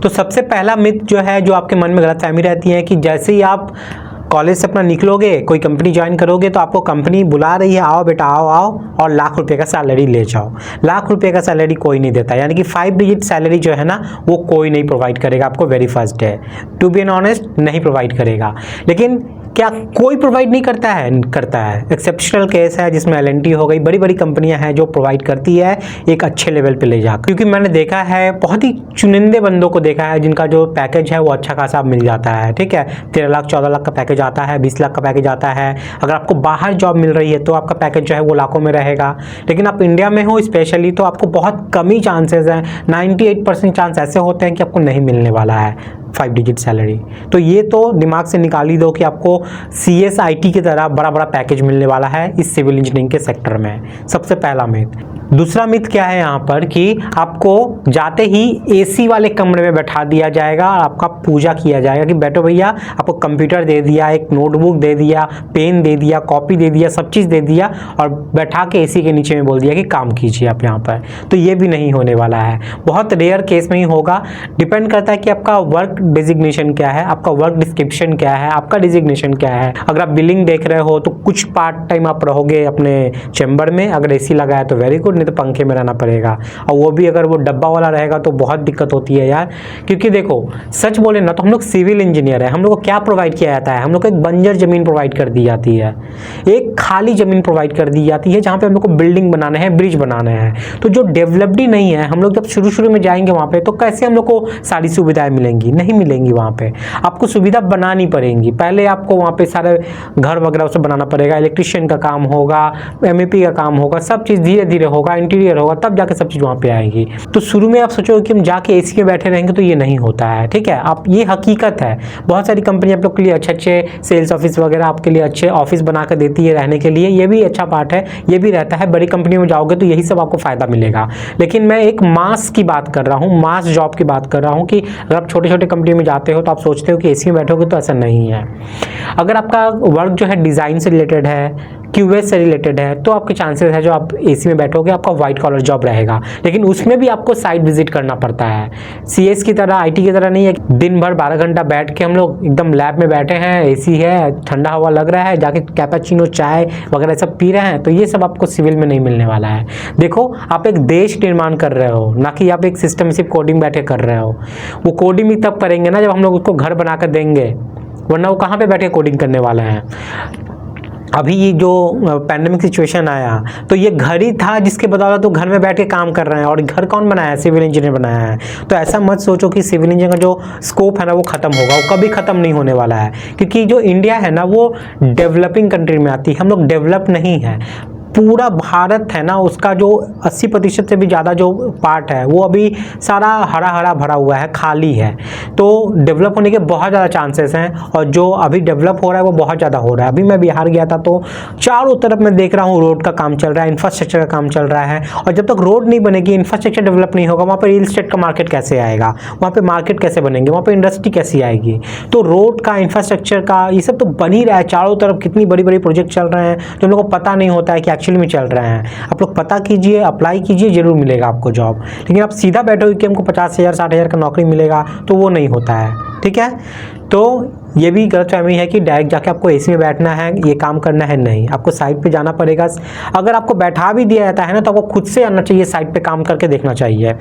तो सबसे पहला मिथ जो है, जो आपके मन में गलतफहमी रहती है कि जैसे ही आप कॉलेज से अपना निकलोगे, कोई कंपनी ज्वाइन करोगे तो आपको कंपनी बुला रही है, आओ बेटा आओ आओ और लाख रुपए का सैलरी ले जाओ। लाख रुपए का सैलरी कोई नहीं देता, यानी कि 5 डिजिट सैलरी जो है ना वो कोई नहीं प्रोवाइड करेगा आपको very first day. To be an honest, नहीं प्रोवाइड करेगा। लेकिन क्या कोई प्रोवाइड नहीं करता है? करता है। एक्सेप्शनल केस है जिसमें L&T हो गई, बड़ी बड़ी कंपनियां हैं जो प्रोवाइड करती है एक अच्छे लेवल पे ले जाकर। क्योंकि मैंने देखा है, बहुत ही चुनिंदे बंदों को देखा है जिनका जो पैकेज है वो अच्छा खासा मिल जाता है। ठीक है, 13 लाख 14 लाख का पैकेज आता है, 20 लाख का पैकेज आता है। अगर आपको बाहर जॉब मिल रही है तो आपका पैकेज जो है वो लाखों में रहेगा। लेकिन आप इंडिया में हो स्पेशली तो आपको बहुत कम ही चांसेस हैं, 98% चांस ऐसे होते हैं कि आपको नहीं मिलने वाला है 5 डिजिट सैलरी। तो ये तो दिमाग से निकाल ही दो कि आपको CSIT की तरह बड़ा बड़ा पैकेज मिलने वाला है इस सिविल इंजीनियरिंग के सेक्टर में। सबसे पहला मिथ। दूसरा मिथ क्या है यहाँ पर कि आपको जाते ही AC वाले कमरे में बैठा दिया जाएगा और आपका पूजा किया जाएगा कि बैठो भैया, आपको कंप्यूटर दे दिया, एक नोटबुक दे दिया, पेन दे दिया, कॉपी दे दिया, सब चीज़ दे दिया और बैठा के AC के नीचे में बोल दिया कि काम कीजिए आप यहाँ पर। तो ये भी नहीं होने वाला है, बहुत रेयर केस में ही होगा। डिपेंड करता है कि आपका वर्क डिजिग्नेशन क्या है, आपका वर्क डिस्क्रिप्शन क्या है, आपका डिजिग्नेशन क्या है। अगर आप बिलिंग देख रहे हो तो कुछ पार्ट टाइम आप रहोगे अपने चैम्बर में, अगर AC लगा है तो वेरी गुड, नहीं तो पंखे में रहना पड़ेगा। और वो भी अगर वो डब्बा वाला रहेगा तो बहुत दिक्कत होती है यार। क्योंकि देखो सच बोले ना तो हम लोग सिविल इंजीनियर है, हम लोग को क्या प्रोवाइड किया जाता है? हम लोग को एक बंजर जमीन प्रोवाइड कर दी जाती है, एक खाली जमीन प्रोवाइड कर दी जाती है जहाँ पे हम लोग को बिल्डिंग बनाने हैं, ब्रिज बनाने हैं। तो जो डेवलप्ड ही नहीं है, हम लोग जब शुरू में जाएंगे वहाँ पे तो कैसे हम लोग को सारी सुविधाएं मिलेंगी? नहीं मिलेंगी। वहाँ पे आपको सुविधा बनानी पड़ेगी। पहले आपको वहाँ पे सारे घर वगैरह उसे बनाना पड़ेगा, इलेक्ट्रिशियन का काम होगा, MEP का काम होगा, सब चीज़ धीरे धीरे होगा, इंटीरियर होगा, तब जाके सब चीज़ वहाँ पे आएगी। तो शुरू में आप सोचो कि हम जाके AC में बैठे रहेंगे तो ये नहीं होता है। ठीक है, आप ये हकीकत है। बहुत सारी कंपनी आप लोग के लिए अच्छे सेल्स ऑफिस वगैरह आपके लिए अच्छे ऑफिस बना कर देती है रहने के लिए, ये भी अच्छा पार्ट है, ये भी रहता है। बड़ी कंपनी में जाओगे तो यही सब आपको फायदा मिलेगा। लेकिन मैं एक मास की बात कर रहा हूँ, मास जॉब की बात कर रहा हूँ कि अगर आप छोटे छोटे कंपनी में जाते हो तो आप सोचते हो कि AC में बैठोगे, तो ऐसा नहीं है। अगर आपका वर्क जो है डिज़ाइन से रिलेटेड है, QA से रिलेटेड है, तो आपके चांसेस है जो आप AC में बैठोगे आपका व्हाइट कॉलर जॉब रहेगा। लेकिन उसमें भी आपको साइट विजिट करना पड़ता है। CS की तरह, IT की तरह नहीं है दिन भर 12 घंटा बैठ के हम लोग एकदम लैब में बैठे हैं, AC है, ठंडा हवा लग रहा है, जाके कैपेचिनो चाय वगैरह सब पी रहे हैं। तो ये सब आपको सिविल में नहीं मिलने वाला है। देखो आप एक देश निर्माण कर रहे हो, ना कि आप एक सिस्टम सिर्फ कोडिंग बैठे कर रहे हो। वो कोडिंग भी तब करेंगे ना जब हम लोग उसको घर बना कर देंगे, वरना वो कहाँ पे बैठे कोडिंग करने वाले हैं। अभी ये जो पैंडेमिक सिचुएशन आया तो ये घर ही था जिसके बदौलत तो घर में बैठ के काम कर रहे हैं। और घर कौन बनाया है? सिविल इंजीनियर बनाया है। तो ऐसा मत सोचो कि सिविल इंजीनियर का जो स्कोप है ना वो खत्म होगा, वो कभी खत्म नहीं होने वाला है। क्योंकि जो इंडिया है ना वो डेवलपिंग कंट्री में आती है, हम लोग डेवलप नहीं है। पूरा भारत है ना उसका जो 80% से भी ज़्यादा जो पार्ट है वो अभी सारा हरा हरा भरा हुआ है, खाली है। तो डेवलप होने के बहुत ज़्यादा चांसेस हैं और जो अभी डेवलप हो रहा है वो बहुत ज़्यादा हो रहा है। अभी मैं बिहार गया था तो चारों तरफ मैं देख रहा हूँ रोड का काम चल रहा है, इंफ्रास्ट्रक्चर का काम चल रहा है। और जब तक रोड नहीं बनेगी, इंफ्रास्ट्रक्चर डेवलप नहीं होगा, वहाँ पर रियल इस्टेट का मार्केट कैसे आएगा, वहाँ पर मार्केट कैसे बनेंगे, वहाँ पर इंडस्ट्री कैसी आएगी। तो रोड का, इंफ्रास्ट्रक्चर का ये सब तो बन ही रहा है चारों तरफ। कितनी बड़ी बड़ी प्रोजेक्ट चल रहे हैं जो लोगों को पता नहीं होता है कि में चल रहे हैं। आप लोग पता कीजिए, अप्लाई कीजिए, जरूर मिलेगा आपको जॉब। लेकिन आप सीधा बैठोगे कि हमको 50,000 60,000 का नौकरी मिलेगा, तो वो नहीं होता है। ठीक है, तो ये भी गलतफहमी है कि डायरेक्ट जाके आपको AC में बैठना है, ये काम करना है। नहीं, आपको साइट पे जाना पड़ेगा। अगर आपको बैठा भी दिया जाता है ना तो आपको खुद से आना चाहिए, साइट पे काम करके देखना चाहिए।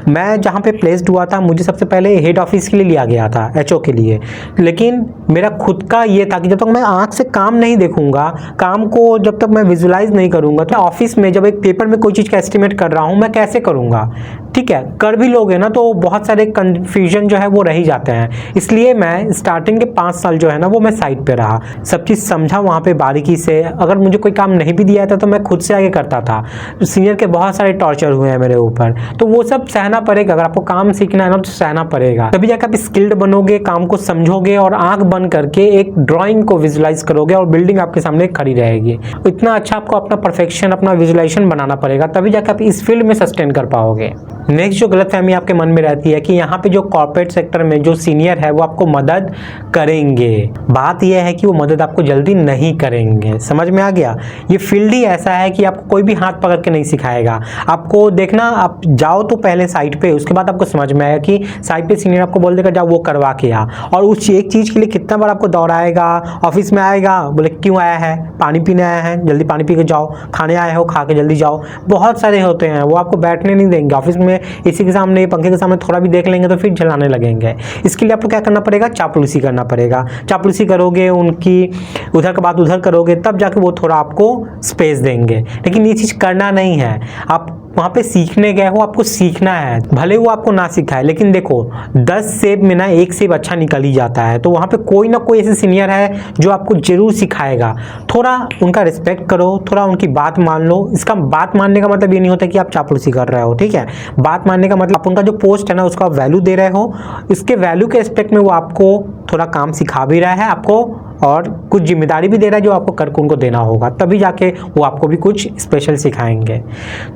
मैं जहाँ पे प्लेस्ड हुआ था मुझे सबसे पहले हेड ऑफिस के लिए लिया गया था, HO के लिए। लेकिन मेरा खुद का ये था कि जब तक मैं आँख से काम नहीं देखूंगा, काम को जब तक मैं विजुलाइज नहीं करूंगा, तो ऑफिस में जब एक पेपर में कोई चीज़ का एस्टिमेट कर रहा हूँ मैं कैसे करूँगा। ठीक है, कर भी लोगे ना तो बहुत सारे कन्फ्यूजन जो है वो रह ही जाते हैं। इसलिए मैं स्टार्टिंग के 5 साल जो है ना वो मैं साइट पे रहा, सब चीज़ समझा वहाँ पे बारीकी से। अगर मुझे कोई काम नहीं भी दिया था तो मैं खुद से आगे करता था। सीनियर के बहुत सारे टॉर्चर हुए हैं मेरे ऊपर, तो वो सब सहना पड़ेगा। अगर आपको काम सीखना है ना तो सहना पड़ेगा, तभी जाकर आप स्किल्ड बनोगे, काम को समझोगे और आंख बंद करके एक ड्राइंग को विजुलाइज करोगे और बिल्डिंग आपके सामने खड़ी रहेगी। इतना अच्छा आपको अपना परफेक्शन, अपना विजुलाइजेशन बनाना पड़ेगा, तभी जाकर आप इस फील्ड में सस्टेन कर पाओगे। नेक्स्ट जो गलतफहमी आपके मन में रहती है कि यहाँ पे जो कॉर्पोरेट सेक्टर में जो सीनियर है वो आपको मदद करेंगे। बात यह है कि वो मदद आपको जल्दी नहीं करेंगे। समझ में आ गया? ये फील्ड ही ऐसा है कि आपको कोई भी हाथ पकड़ के नहीं सिखाएगा। आपको देखना, आप जाओ तो पहले साइट पे, उसके बाद आपको समझ में आएगा कि साइट पे सीनियर आपको बोल देगा जाओ वो करवा के आ, और उस एक चीज़ के लिए कितना बार आपको दौड़ाएगा। ऑफिस में आएगा, बोले क्यों आया है, पानी पीने आया है, जल्दी पानी पी के जाओ, खाने आए हो खा के जल्दी जाओ। बहुत सारे होते हैं, वो आपको बैठने नहीं देंगे ऑफिस में, इसी के सामने पंखे के सामने थोड़ा भी देख लेंगे तो फिर जलाने लगेंगे। इसके लिए आपको क्या करना पड़ेगा? चापलूसी करना पड़ेगा। चापलूसी करोगे, उनकी उधर का बात उधर करोगे, तब जाके वो थोड़ा आपको स्पेस देंगे। लेकिन ये चीज़ करना नहीं है। आप वहाँ पे सीखने गए हो, आपको सीखना है, भले वो आपको ना सिखाए, लेकिन देखो 10 सेब में ना एक सेब अच्छा निकल ही जाता है। तो वहाँ पे कोई ना कोई ऐसे सीनियर है जो आपको जरूर सिखाएगा। थोड़ा उनका रिस्पेक्ट करो, थोड़ा उनकी बात मान लो। इसका बात मानने का मतलब ये नहीं होता कि आप चापलूसी कर रहे हो, ठीक है। बात मानने का मतलब आप उनका जो पोस्ट है ना उसको आप वैल्यू दे रहे हो, इसके वैल्यू के रिस्पेक्ट में वो आपको थोड़ा काम सिखा भी रहा है आपको, और कुछ जिम्मेदारी भी दे रहा है जो आपको करके उनको देना होगा, तभी जाके वो आपको भी कुछ स्पेशल सिखाएंगे।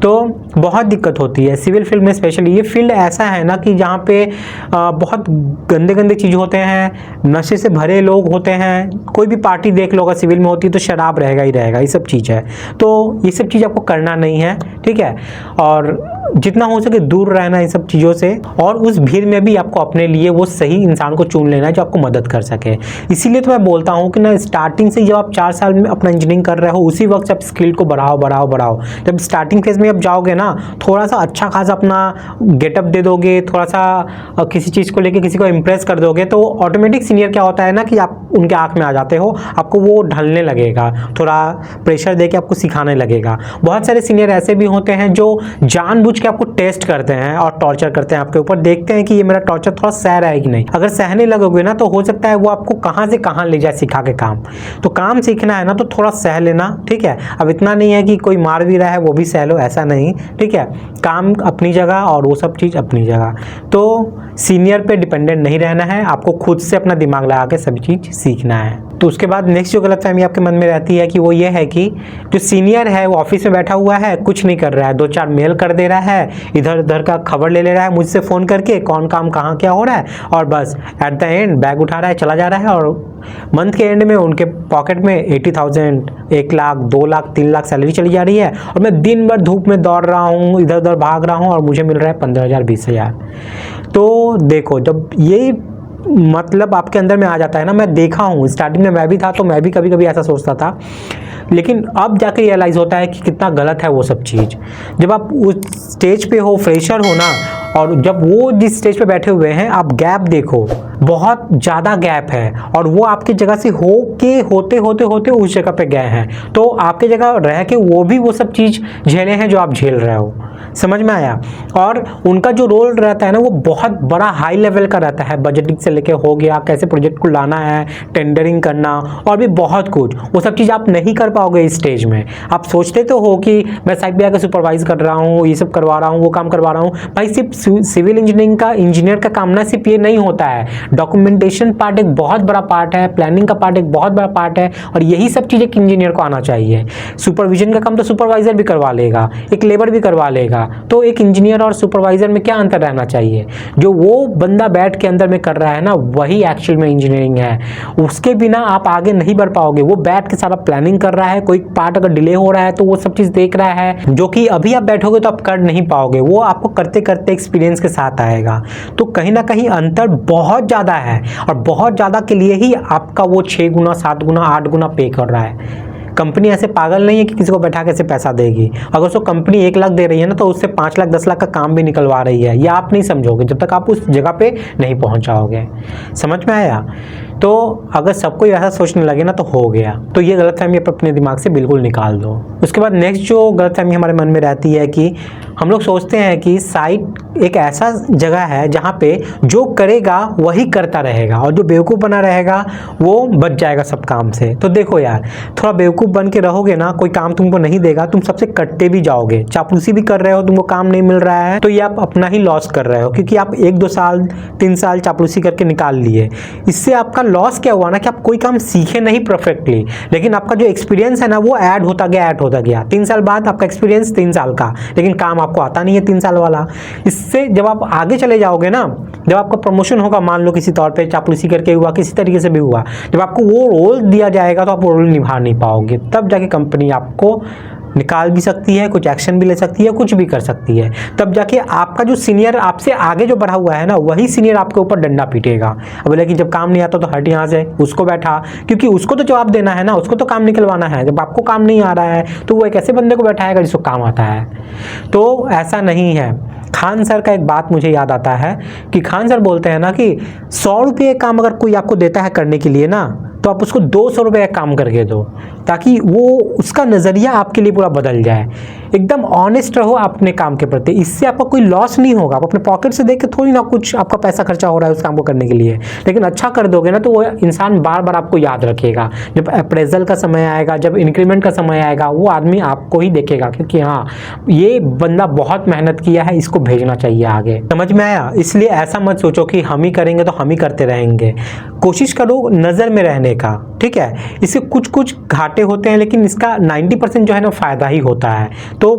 तो बहुत दिक्कत होती है सिविल फील्ड में। स्पेशली ये फील्ड ऐसा है ना कि जहाँ पे बहुत गंदे गंदे चीज़ होते हैं, नशे से भरे लोग होते हैं। कोई भी पार्टी देख लो अगर सिविल में होती है तो शराब रहेगा ही रहेगा, ये सब चीज़ है। तो ये सब चीज़ आपको करना नहीं है, ठीक है। और जितना हो सके दूर रहना इन सब चीज़ों से, और उस भीड़ में भी आपको अपने लिए वो सही इंसान को चुन लेना है जो आपको मदद कर सके। इसीलिए तो मैं बोलता हूँ कि ना स्टार्टिंग से जब आप 4 साल में अपना इंजीनियरिंग कर रहे हो उसी वक्त से आप स्किल को बढ़ाओ बढ़ाओ बढ़ाओ। जब स्टार्टिंग फेज में आप जाओगे ना, थोड़ा सा अच्छा खासा अपना गेटअप दे दोगे, थोड़ा सा किसी चीज़ को लेके किसी को इम्प्रेस कर दोगे, तो ऑटोमेटिक सीनियर क्या होता है ना कि आप उनके आँख में आ जाते हो, आपको वो ढलने लगेगा, थोड़ा प्रेशर दे के आपको सिखाने लगेगा। बहुत सारे सीनियर ऐसे भी होते हैं जो जानबूझ के आपको टेस्ट करते हैं और टॉर्चर करते हैं आपके ऊपर, देखते हैं कि ये मेरा टॉर्चर थोड़ा सह रहा है कि नहीं। अगर सहने लगोगे ना तो हो सकता है वो आपको कहाँ से कहाँ ले जाए सिखा के काम। तो काम सीखना है ना तो थोड़ा सह लेना, ठीक है। अब इतना नहीं है कि कोई मार भी रहा है वो भी सह लो, ऐसा नहीं, ठीक है। काम अपनी जगह और वो सब चीज़ अपनी जगह। तो सीनियर पे डिपेंडेंट नहीं रहना है, आपको खुद से अपना दिमाग लगा के सभी चीज़ सीखना है। तो उसके बाद नेक्स्ट जो गलतफहमी आपके मन में रहती है कि वो ये है कि जो सीनियर है वो ऑफिस में बैठा हुआ है, कुछ नहीं कर रहा है, 2-4 मेल कर दे रहा है, इधर उधर का खबर ले ले रहा है मुझसे फ़ोन करके, कौन काम कहाँ क्या हो रहा है, और बस एट द एंड बैग उठा रहा है चला जा रहा है, और मंथ के एंड में उनके पॉकेट में 80,000, 1 लाख, 2 लाख, 3 लाख सैलरी चली जा रही है, और मैं दिन भर धूप में दौड़ रहा हूँ, इधर उधर भाग रहा हूँ, और मुझे मिल रहा है 15,000, 20,000। तो देखो, जब ये मतलब आपके अंदर में आ जाता है ना, मैं देखा हूँ, स्टार्टिंग में मैं भी था तो मैं भी कभी कभी ऐसा सोचता था, लेकिन अब जाके रियलाइज़ होता है कि कितना गलत है वो सब चीज़। जब आप उस स्टेज पे हो, फ्रेशर हो ना, और जब वो जिस स्टेज पे बैठे हुए हैं, आप गैप देखो, बहुत ज़्यादा गैप है, और वो आपकी जगह से होते होते होते उस जगह पे गए हैं, तो आपके जगह रह के वो भी वो सब चीज़ झेले हैं जो आप झेल रहे हो। समझ में आया? और उनका जो रोल रहता है ना वो बहुत बड़ा हाई लेवल का रहता है, बजटिंग से लेके हो गया, कैसे प्रोजेक्ट को लाना है, टेंडरिंग करना, और भी बहुत कुछ। वो सब चीज़ आप नहीं कर पाओगे इस स्टेज में। आप सोचते तो हो कि मैं साइड पे आकर सुपरवाइज कर रहा हूँ, ये सब करवा रहा हूँ, वो काम करवा रहा हूँ। भाई सिर्फ सिविल इंजीनियरिंग का इंजीनियर का काम ना सिर्फ ये नहीं होता है, डॉक्यूमेंटेशन पार्ट एक बहुत बड़ा पार्ट है, प्लानिंग का पार्ट एक बहुत बड़ा पार्ट है, और यही सब चीज़ एक इंजीनियर को आना चाहिए। सुपरविजन का काम तो सुपरवाइजर भी करवा लेगा, एक लेबर भी करवा लेगा। तो एक इंजीनियर और सुपरवाइजर में क्या अंतर रहना चाहिए? जो वो बंदा बैठ के अंदर में कर रहा है ना, वही एक्चुअल में इंजीनियरिंग है। उसके बिना आप आगे नहीं बढ़ पाओगे। वो बैठ के सारा प्लानिंग कर रहा है, कोई पार्ट अगर डिले हो रहा है तो वो सब चीज़ देख रहा है, जो कि अभी आप बैठोगे तो आप कर नहीं पाओगे। वो आपको करते करते एक्सपीरियंस के साथ आएगा। तो कहीं ना कहीं अंतर बहुत ज़्यादा है, और बहुत ज़्यादा के लिए ही आपका वो 6 गुना, 7 गुना, 8 गुना पे कर रहा है। कंपनी ऐसे पागल नहीं है कि किसी को बैठा के ऐसे पैसा देगी। अगर उसको कंपनी 1 लाख दे रही है ना, तो उससे 5 लाख, 10 लाख का काम भी निकलवा रही है। ये आप नहीं समझोगे जब तक आप उस जगह पे नहीं पहुंच जाओगे। समझ में आया? तो अगर सबको ऐसा सोचने लगे ना तो हो गया। तो ये गलतफहमी आप अपने दिमाग से बिल्कुल निकाल दो। उसके बाद नेक्स्ट जो गलतफहमी हमारे मन में रहती है कि हम लोग सोचते हैं कि साइट एक ऐसा जगह है जहाँ पे जो करेगा वही करता रहेगा, और जो बेवकूफ़ बना रहेगा वो बच जाएगा सब काम से। तो देखो यार, थोड़ा बेवकूफ़ बन के रहोगे ना, कोई काम तुमको नहीं देगा, तुम सबसे कटते भी जाओगे। चापलूसी भी कर रहे हो, तुमको काम नहीं मिल रहा है, तो ये आप अपना ही लॉस कर रहे हो, क्योंकि आप 1-2 साल, 3 साल चापलूसी करके निकाल लिए। इससे आपका लॉस क्या हुआ ना कि आप कोई काम सीखे नहीं परफेक्टली, लेकिन आपका जो एक्सपीरियंस है ना वो ऐड होता गया। 3 साल बाद आपका एक्सपीरियंस 3 साल का, लेकिन काम आपको आता नहीं है 3 साल वाला। इससे जब आप आगे चले जाओगे ना, जब आपका प्रमोशन होगा, मान लो किसी तौर पे चापलूसी करके हुआ, किसी तरीके से भी हुआ, जब आपको वो रोल दिया जाएगा तो आप वो रोल निभा नहीं पाओगे, तब जाके कंपनी आपको निकाल भी सकती है, कुछ एक्शन भी ले सकती है, कुछ भी कर सकती है। तब जाके आपका जो सीनियर आपसे आगे जो बढ़ा हुआ है ना, वही सीनियर आपके ऊपर डंडा पीटेगा। अब बोले कि जब काम नहीं आता तो हट यहाँ से, उसको बैठा, क्योंकि उसको तो जवाब देना है ना, उसको तो काम निकलवाना है। जब आपको काम नहीं आ रहा है तो वो एक ऐसे बंदे को बैठाएगा जिसको काम आता है। तो ऐसा नहीं है। खान सर का एक बात मुझे याद आता है कि खान सर बोलते हैं ना कि 100 रुपये काम अगर कोई आपको देता है करने के लिए ना, तो आप उसको 200 रुपये का काम करके दो, ताकि वो उसका नज़रिया आपके लिए पूरा बदल जाए। एकदम ऑनेस्ट रहो अपने काम के प्रति, इससे आपका कोई लॉस नहीं होगा। आप अपने पॉकेट से देख के थोड़ी ना कुछ आपका पैसा खर्चा हो रहा है उस काम को करने के लिए, लेकिन अच्छा कर दोगे ना तो वो इंसान बार बार आपको याद रखेगा। जब अप्रेजल का समय आएगा, जब इंक्रीमेंट का समय आएगा, वो आदमी आपको ही देखेगा क्योंकि हाँ ये बंदा बहुत मेहनत किया है, इसको भेजना चाहिए आगे। समझ में आया? इसलिए ऐसा मत सोचो कि हम ही करेंगे तो हम ही करते रहेंगे। कोशिश करो नज़र में रहने का, ठीक है। इससे कुछ कुछ घाटे होते हैं, लेकिन इसका 90% जो है ना फ़ायदा ही होता है। तो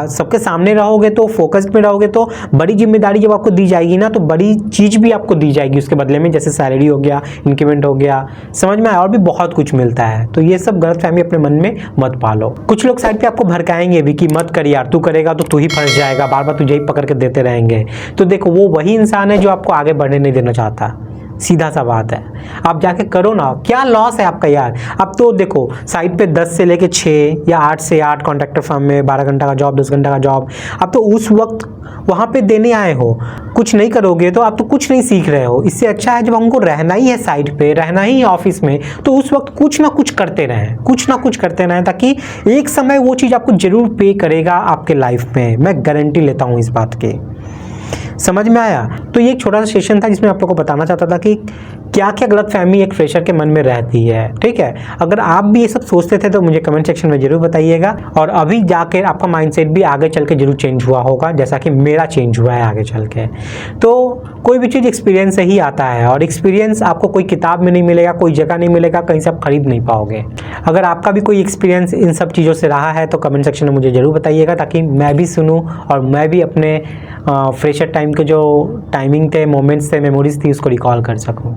सबके सामने रहोगे तो फोकस्ड में रहोगे तो बड़ी जिम्मेदारी जब आपको दी जाएगी ना, तो बड़ी चीज़ भी आपको दी जाएगी उसके बदले में, जैसे सैलरी हो गया, इंक्रीमेंट हो गया, समझ में आया, और भी बहुत कुछ मिलता है। तो ये सब गलतफहमी अपने मन में मत पालो। कुछ लोग साइड पे आपको भड़काएंगे भी कि मत कर यार, तू करेगा तो तू ही फंस जाएगा, बार बार तुझे ही पकड़ के देते रहेंगे। तो देखो वो वही इंसान है जो आपको आगे बढ़ने नहीं देना चाहता। सीधा सा बात है, आप जाके करो ना, क्या लॉस है आपका यार। अब तो देखो साइट पे 10 से लेके 6 या 8 से 8 कॉन्ट्रैक्टर फर्म में 12 घंटा का जॉब, 10 घंटा का जॉब, अब तो उस वक्त वहाँ पे देने आए हो, कुछ नहीं करोगे तो आप तो कुछ नहीं सीख रहे हो। इससे अच्छा है जब हमको रहना ही है साइट पे, रहना ही है ऑफिस में, तो उस वक्त कुछ ना कुछ करते रहें, कुछ ना कुछ करते रहें, ताकि एक समय वो चीज़ आपको जरूर पे करेगा आपके लाइफ में। मैं गारंटी लेता हूँ इस बात की। समझ में आया? तो ये एक छोटा सा सेशन था जिसमें आप लोगों को बताना चाहता था कि क्या क्या गलतफहमी एक फ्रेशर के मन में रहती है, ठीक है। अगर आप भी ये सब सोचते थे तो मुझे कमेंट सेक्शन में जरूर बताइएगा, और अभी जाकर आपका माइंडसेट भी आगे चल के जरूर चेंज हुआ होगा, जैसा कि मेरा चेंज हुआ है आगे चल के। तो कोई भी चीज़ एक्सपीरियंस से ही आता है, और एक्सपीरियंस आपको कोई किताब में नहीं मिलेगा, कोई जगह नहीं मिलेगा, कहीं से आप खरीद नहीं पाओगे। अगर आपका भी कोई एक्सपीरियंस इन सब चीज़ों से रहा है तो कमेंट सेक्शन में मुझे ज़रूर बताइएगा, ताकि मैं भी सुनूँ और मैं भी अपने फ्रेशर टाइम के जो टाइमिंग थे, मोमेंट्स थे, मेमोरीज थी, उसको रिकॉल कर सकूँ।